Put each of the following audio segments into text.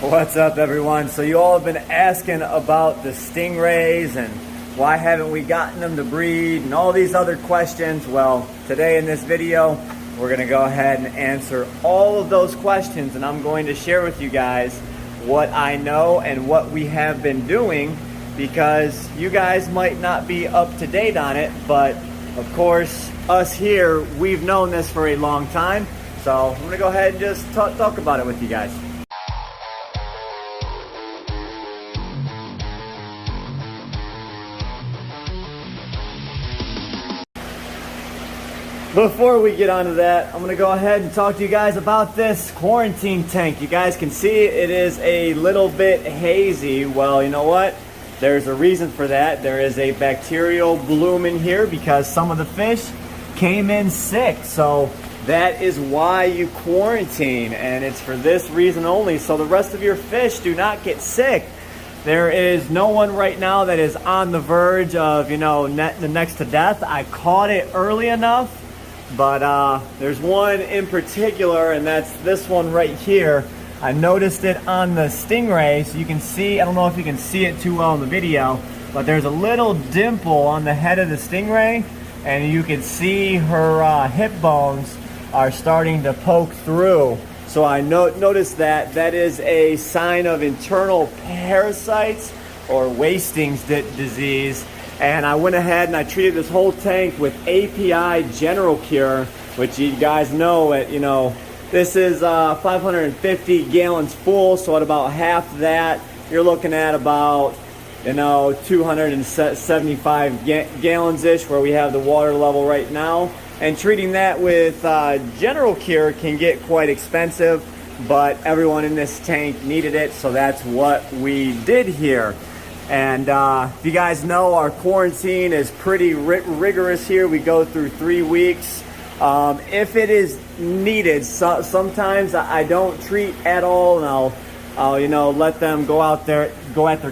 What's up, everyone? So you all have been asking about the stingrays and why haven't we gotten them to breed and all these other questions. Well, today in this video we're going to go ahead and answer all of those questions, and I'm going to share with you guys what I know and what we have been doing, because you guys might not be up to date on it, but of course us here, we've known this for a long time. So I'm going to go ahead and just talk about it with you guys. Before we get onto that, I'm going to go ahead and talk to you guys about this quarantine tank. You guys can see it is a little bit hazy. Well, you know what? There's a reason for that. There is a bacterial bloom in here because some of the fish came in sick. So that is why you quarantine, and it's for this reason only, so the rest of your fish do not get sick. There is no one right now that is on the verge of, next to death. I caught it early enough. But there's one in particular, and that's this one right here. I noticed it on the stingray, so you can see, I don't know if you can see it too well in the video, but there's a little dimple on the head of the stingray, and you can see her hip bones are starting to poke through. So I noticed that is a sign of internal parasites or wasting disease. And I went ahead and I treated this whole tank with API General Cure, which you guys know, this is 550 gallons full, so at about half that, you're looking at about, 275 gallons-ish, where we have the water level right now. And treating that with General Cure can get quite expensive, but everyone in this tank needed it, so that's what we did here. And if you guys know, our quarantine is pretty rigorous here. We go through 3 weeks. If it is needed, sometimes I don't treat at all, and I'll let them go at their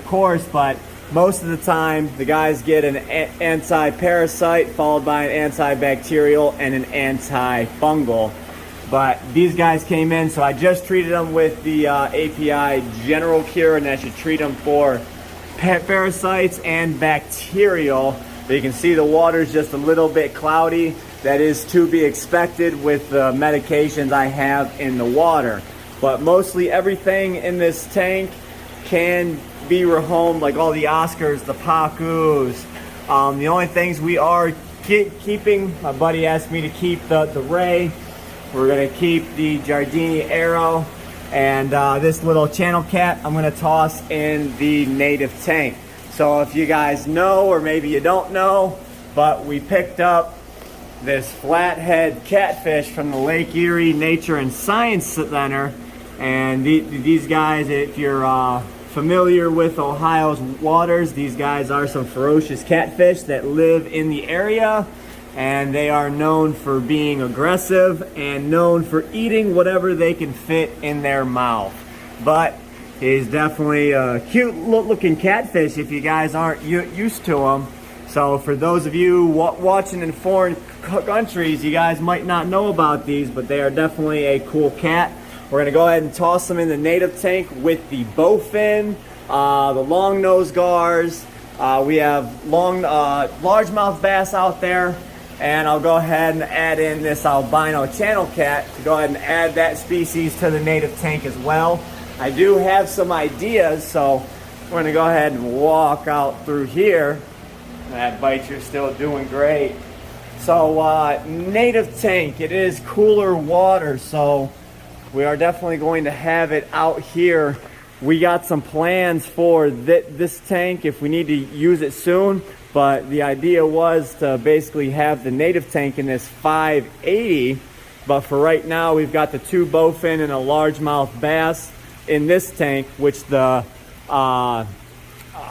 course. But most of the time, the guys get an anti-parasite followed by an antibacterial and an antifungal. But these guys came in, so I just treated them with the API General Cure, and I should treat them for parasites and bacterial. But you can see the water is just a little bit cloudy. That is to be expected with the medications I have in the water. But mostly everything in this tank can be rehomed, like all the Oscars, the pacus. The only things we are keeping, my buddy asked me to keep the ray. We're going to keep the Giardini Arrow. And this little channel cat I'm going to toss in the native tank. So if you guys know, or maybe you don't know, but we picked up this flathead catfish from the Lake Erie Nature and Science Center. And these guys, if you're familiar with Ohio's waters, these guys are some ferocious catfish that live in the area. And they are known for being aggressive and known for eating whatever they can fit in their mouth. But he's definitely a cute looking catfish if you guys aren't used to them. So for those of you watching in foreign countries, you guys might not know about these, but they are definitely a cool cat. We're going to go ahead and toss them in the native tank with the bowfin, the long nose gars. We have largemouth bass out there. And I'll go ahead and add in this albino channel cat to go ahead and add that species to the native tank as well. I do have some ideas, so we're going to go ahead and walk out through here. That bite, you're still doing great. So native tank, it is cooler water, so we are definitely going to have it out here. We got some plans for this tank if we need to use it soon. But the idea was to basically have the native tank in this 580. But for right now, we've got the 2 bowfin and a largemouth bass in this tank, which the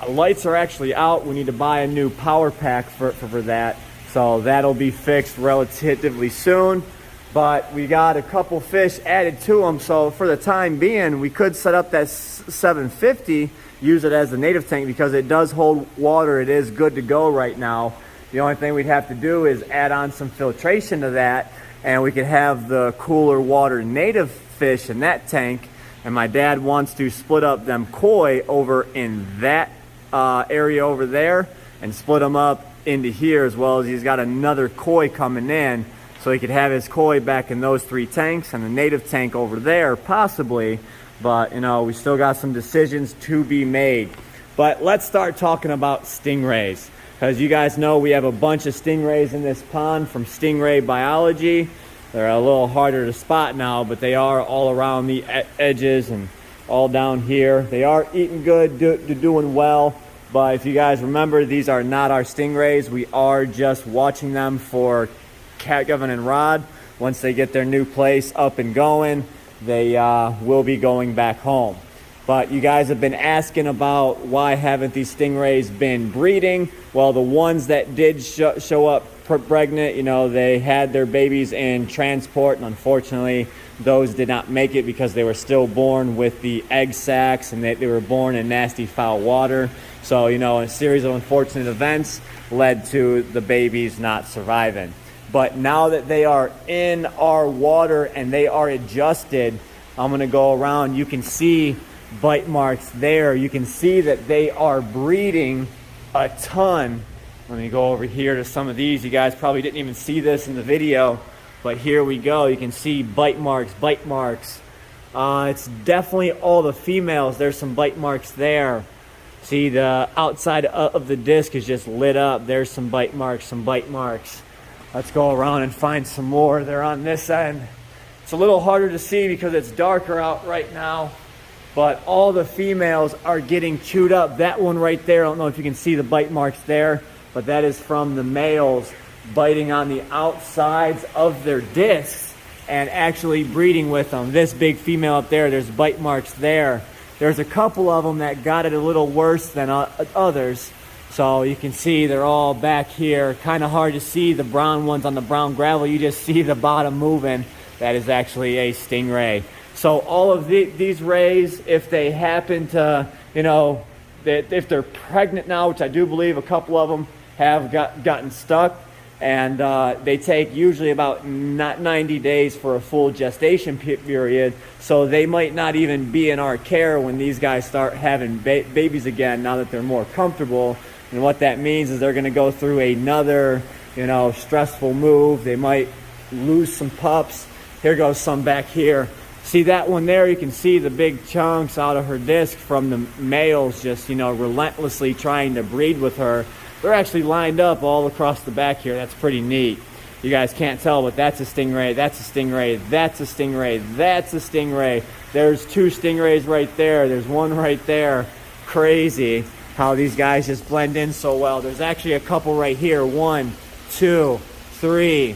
lights are actually out. We need to buy a new power pack for that. So that'll be fixed relatively soon. But we got a couple fish added to them. So for the time being, we could set up that 750, use it as a native tank because it does hold water. It is good to go right now. The only thing we'd have to do is add on some filtration to that, and we could have the cooler water native fish in that tank. and my dad wants to split up them koi over in that area over there and split them up into here, as well as he's got another koi coming in, so he could have his koi back in those 3 tanks and the native tank over there possibly. But you know, we still got some decisions to be made. But let's start talking about stingrays, because you guys know we have a bunch of stingrays in this pond from Stingray Biology. They're a little harder to spot now, but they are all around the edges and all down here. They are eating good, doing well. But if you guys remember, these are not our stingrays. We are just watching them for Kevin and Rod. Once they get their new place up and going, they will be going back home. But you guys have been asking about why haven't these stingrays been breeding. Well, the ones that did show up pregnant, you know, they had their babies in transport, and unfortunately those did not make it because they were still born with the egg sacs, and they were born in nasty foul water. So, you know, a series of unfortunate events led to the babies not surviving. But now that they are in our water and they are adjusted, I'm going to go around. You can see bite marks there. You can see that they are breeding a ton. Let me go over here to some of these. You guys probably didn't even see this in the video, but here we go. You can see bite marks, bite marks. It's definitely all the females. There's some bite marks there. See, the outside of the disc is just lit up. There's some bite marks, some bite marks. Let's go around and find some more. They're on this end. It's a little harder to see because it's darker out right now, but all the females are getting chewed up. That one right there, I don't know if you can see the bite marks there, but that is from the males biting on the outsides of their discs and actually breeding with them. This big female up there, there's bite marks there. There's a couple of them that got it a little worse than others. So you can see they're all back here. Kind of hard to see the brown ones on the brown gravel. You just see the bottom moving. That is actually a stingray. So all of these rays, if they happen to, you know, if they're pregnant now, which I do believe a couple of them have gotten stuck, and they take usually about 90 days for a full gestation period, so they might not even be in our care when these guys start having babies again, now that they're more comfortable. And what that means is they're going to go through another, you know, stressful move. They might lose some pups. Here goes some back here. See that one there? You can see the big chunks out of her disc from the males just, you know, relentlessly trying to breed with her. They're actually lined up all across the back here. That's pretty neat. You guys can't tell, but that's a stingray, that's a stingray, that's a stingray, that's a stingray. There's 2 stingrays right there. There's one right there. Crazy how these guys just blend in so well. There's actually a couple right here. 1, 2, 3.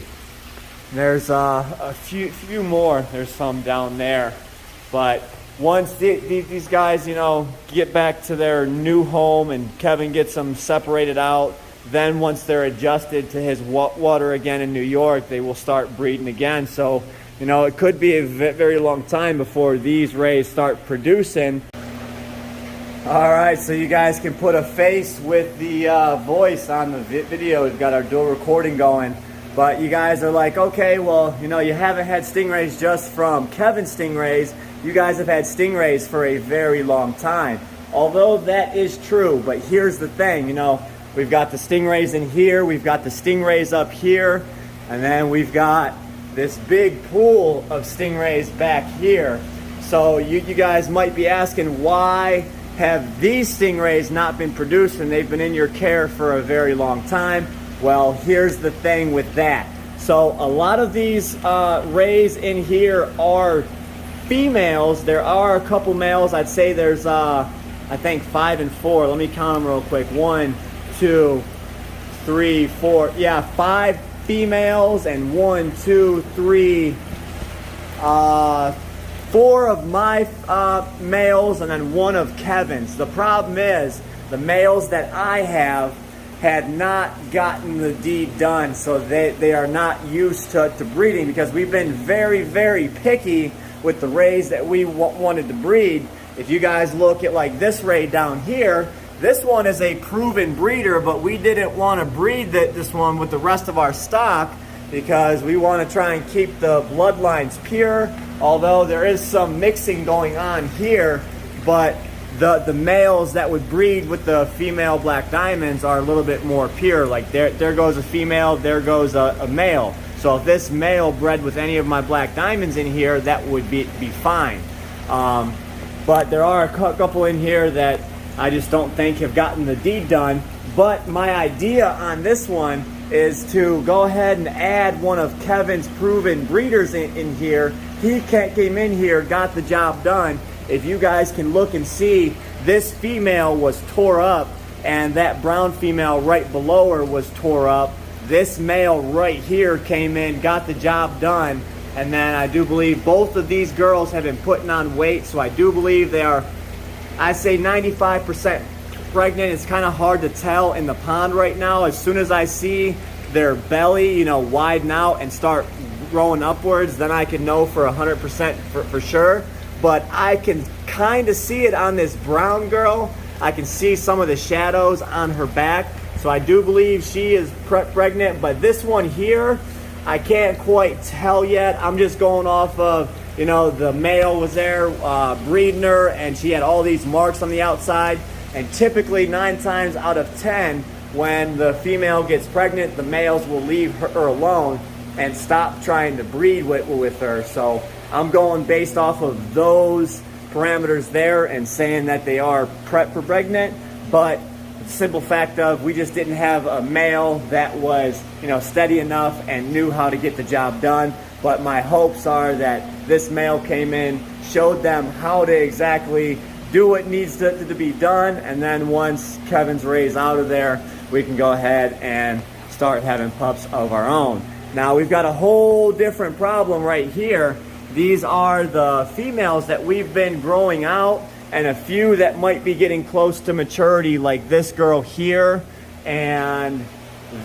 There's a few more. There's some down there. But once these guys, you know, get back to their new home and Kevin gets them separated out, then once they're adjusted to his water again in New York, they will start breeding again. So, you know, it could be a very long time before these rays start producing. All right, so you guys can put a face with the voice on the video. We've got our dual recording going. But you guys are like, okay, well, you know, you haven't had stingrays just from Kevin's stingrays. You guys have had stingrays for a very long time. Although that is true, but here's the thing, you know, we've got the stingrays in here, we've got the stingrays up here, and then we've got this big pool of stingrays back here. So you guys might be asking, why have these stingrays not been produced and they've been in your care for a very long time? Well, here's the thing with that. So a lot of these rays in here are females. There are a couple males. I'd say there's, I think 5 and 4. Let me count them real quick. 1, 2, 3, 4. Yeah, 5 females and 1, 2, 3, 4 of my males and then 1 of Kevin's. The problem is the males that I have had not gotten the deed done, so they are not used to breeding, because we've been very, very picky with the rays that we wanted to breed. If you guys look at like this ray down here, this one is a proven breeder, but we didn't want to breed this one with the rest of our stock because we want to try and keep the bloodlines pure, although there is some mixing going on here. But the males that would breed with the female black diamonds are a little bit more pure. Like there goes a female, there goes a male. So if this male bred with any of my black diamonds in here, that would be fine. But there are a couple in here that I just don't think have gotten the deed done. But my idea on this one is to go ahead and add one of Kevin's proven breeders in here. He came in here, got the job done. If you guys can look and see, this female was tore up, and that brown female right below her was tore up. This male right here came in, got the job done, and then I do believe both of these girls have been putting on weight, so I do believe they are, I say 95% pregnant. It's kind of hard to tell in the pond right now. As soon as I see their belly, you know, widen out and start growing upwards, then I can know for 100% for sure. But I can kind of see it on this brown girl. I can see some of the shadows on her back. So I do believe she is pregnant, but this one here, I can't quite tell yet. I'm just going off of, you know, the male was there breeding her, and she had all these marks on the outside. And typically 9 times out of 10, when the female gets pregnant, the males will leave her alone and stop trying to breed with her. So I'm going based off of those parameters there and saying that they are pregnant. But the simple fact of, we just didn't have a male that was, you know, steady enough and knew how to get the job done. But my hopes are that this male came in, showed them how to exactly do what needs to be done, and then once Kevin's raised out of there, we can go ahead and start having pups of our own. Now we've got a whole different problem right here. These are the females that we've been growing out, and a few that might be getting close to maturity, like this girl here and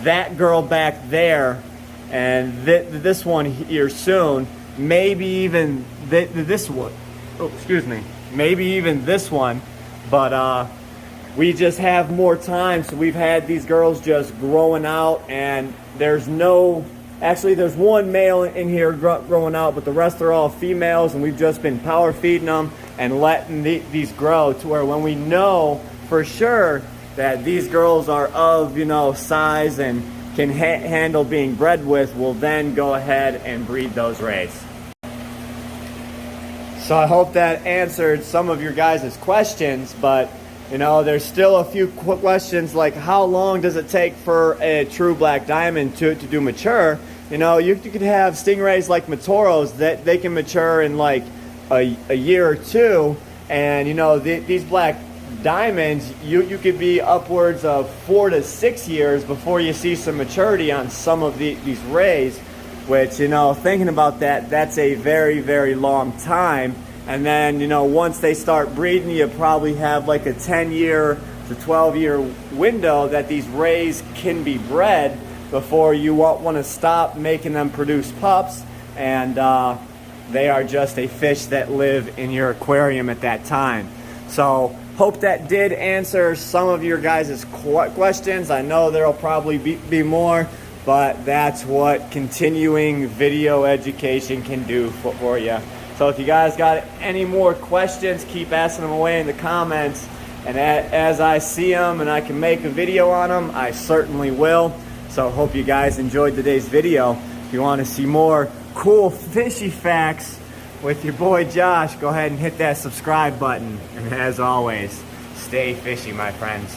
that girl back there, and this one here soon, maybe even this one. Oh, excuse me. Maybe even this one. But we just have more time, so we've had these girls just growing out, and there's no, actually there's one male in here growing out, but the rest are all females, and we've just been power feeding them and letting these grow to where when we know for sure that these girls are of, you know, size and can handle being bred with, we'll then go ahead and breed those rays. So I hope that answered some of your guys' questions, but you know, there's still a few questions like, how long does it take for a true black diamond to do mature? You know, you could have stingrays like Matoros that they can mature in like a year or two, and you know, these black diamonds, you could be upwards of 4 to 6 years before you see some maturity on some of these rays. Which, you know, thinking about that, that's a very, very long time. And then, you know, once they start breeding, you probably have like a 10-year to 12-year window that these rays can be bred before you want to stop making them produce pups. And they are just a fish that live in your aquarium at that time. So, hope that did answer some of your guys' questions. I know there'll probably be more. But that's what continuing video education can do for you. So if you guys got any more questions, keep asking them away in the comments. And as I see them and I can make a video on them, I certainly will. So hope you guys enjoyed today's video. If you want to see more cool fishy facts with your boy Josh, go ahead and hit that subscribe button. And as always, stay fishy, my friends.